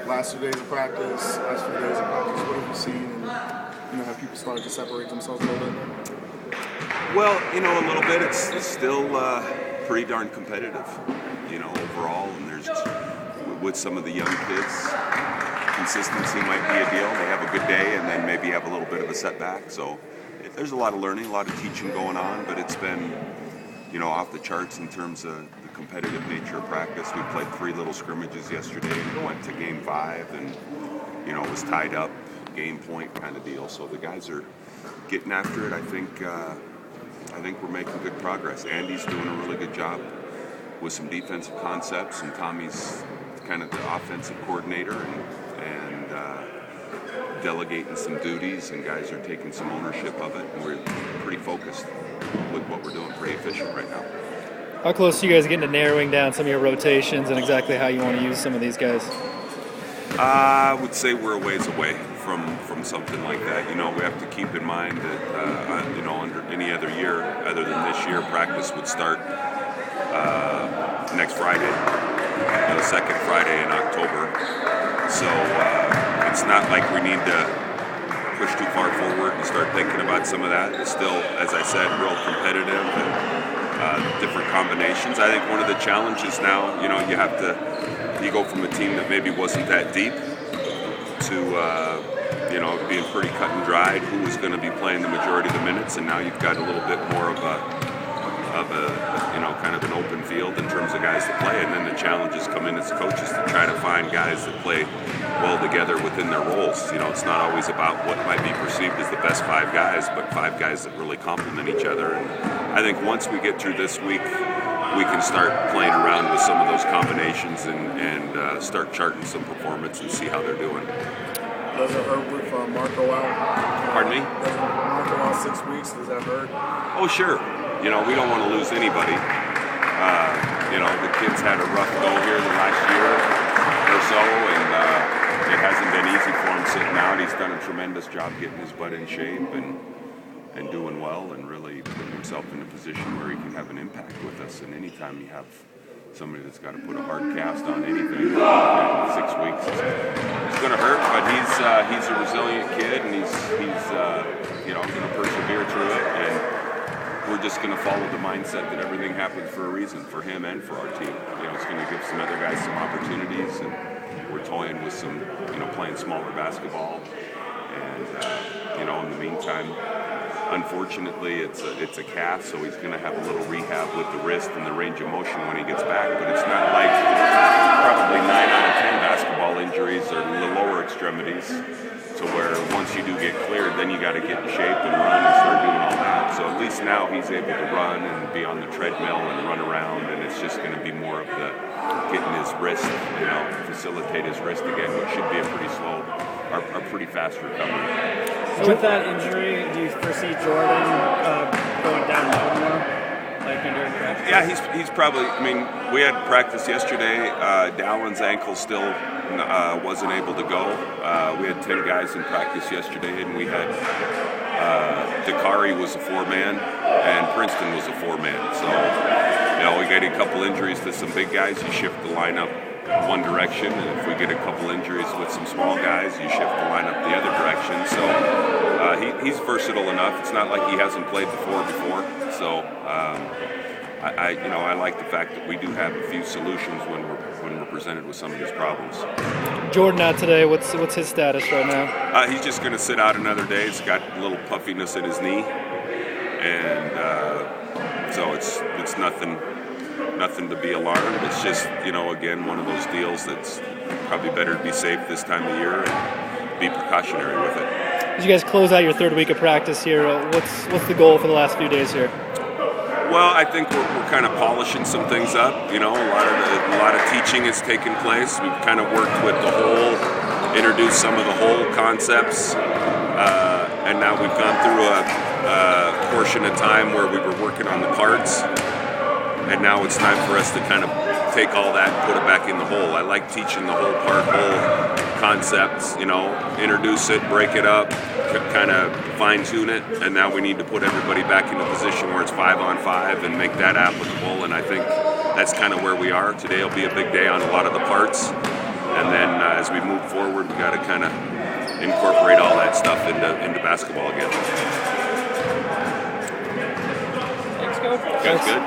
last 2 days of practice, last few days of practice, what have you seen? And have people started to separate themselves a little bit? Well, a little bit. It's still pretty darn competitive, overall. And there's with some of the young kids, consistency might be a deal. They have a good day and then maybe have a little bit of a setback. So there's a lot of learning, a lot of teaching going on, but it's been, off the charts in terms of the competitive nature of practice. We played 3 little scrimmages yesterday and it went to game 5 and, it was tied up, game point kind of deal. So the guys are getting after it. I think we're making good progress. Andy's doing a really good job with some defensive concepts, and Tommy's kind of the offensive coordinator and delegating some duties, and guys are taking some ownership of it, and we're pretty focused with what we're doing, pretty efficient right now. How close are you guys getting to narrowing down some of your rotations and exactly how you want to use some of these guys? I would say we're a ways away from something like that. We have to keep in mind that, under any other year, other than this year, practice would start next Friday, the second Friday in October. So it's not like we need to push too far forward and start thinking about some of that. It's still, as I said, real competitive and different combinations. I think one of the challenges now, you go from a team that maybe wasn't that deep to being pretty cut and dried, who was going to be playing the majority of the minutes, and now you've got a little bit more of a kind of an open field in terms of guys that play, and then the challenges come in as coaches to try to find guys that play well together within their roles. It's not always about what might be perceived as the best 5 guys, but 5 guys that really complement each other. And I think once we get through this week, we can start playing around with some of those combinations and start charting some performance and see how they're doing. Does it hurt with Marco out? Pardon me? Does Marco out 6 weeks? Does that hurt? Oh, sure. We don't want to lose anybody. The kid's had a rough go here the last year or so, and it hasn't been easy for him sitting out. He's done a tremendous job getting his butt in shape and doing well and really putting himself in a position where he can have an impact with us. And anytime you have somebody that's got to put a hard cast on anything in 6 weeks, it's going to hurt. But he's a resilient kid, and he's going to persevere through it. And we're just going to follow the mindset that everything happens for a reason, for him and for our team. It's going to give some other guys some opportunities, and we're toying with some, playing smaller basketball. And in the meantime, unfortunately, it's a cast, so he's going to have a little rehab with the wrist and the range of motion when he gets back. But it's not like probably 9 out of 10 basketball injuries are in the lower extremities, to where once you do get cleared, then you got to get in shape and run and start doing all that. So at least now he's able to run and be on the treadmill and run around, and it's just going to be more of the getting his wrist, facilitate his wrist again, which should be a pretty slow, or pretty fast recovery. So with that injury, do you foresee Jordan going down low more, like during practice? Yeah, he's probably. We had practice yesterday. Dallin's ankle still wasn't able to go. We had 10 guys in practice yesterday, and we had Dakari was a 4-man, and Princeton was a 4-man. So, we get a couple injuries to some big guys, you shift the lineup one direction, and if we get a couple injuries with some small guys, you shift the lineup the other direction. So he's versatile enough. It's not like he hasn't played the 4 before. So I like the fact that we do have a few solutions when we're presented with some of these problems. Jordan out today. What's his status right now? He's just going to sit out another day. He's got a little puffiness in his knee, and so it's nothing to be alarmed. It's just, again, one of those deals that's probably better to be safe this time of year and be precautionary with it. As you guys close out your 3rd week of practice here, what's the goal for the last few days here? Well, I think we're kind of polishing some things up. A lot of teaching has taken place. We've kind of worked with the whole, introduced some of the whole concepts, and now we've gone through a portion of time where we were working on the parts. And now it's time for us to kind of take all that and put it back in the whole. I like teaching the whole concepts, introduce it, break it up, kind of fine-tune it, and now we need to put everybody back in a position where it's 5-on-5 and make that applicable, and I think that's kind of where we are. Today will be a big day on a lot of the parts, and then as we move kind of incorporate all that stuff into basketball again. Thanks, Coach. Sounds good.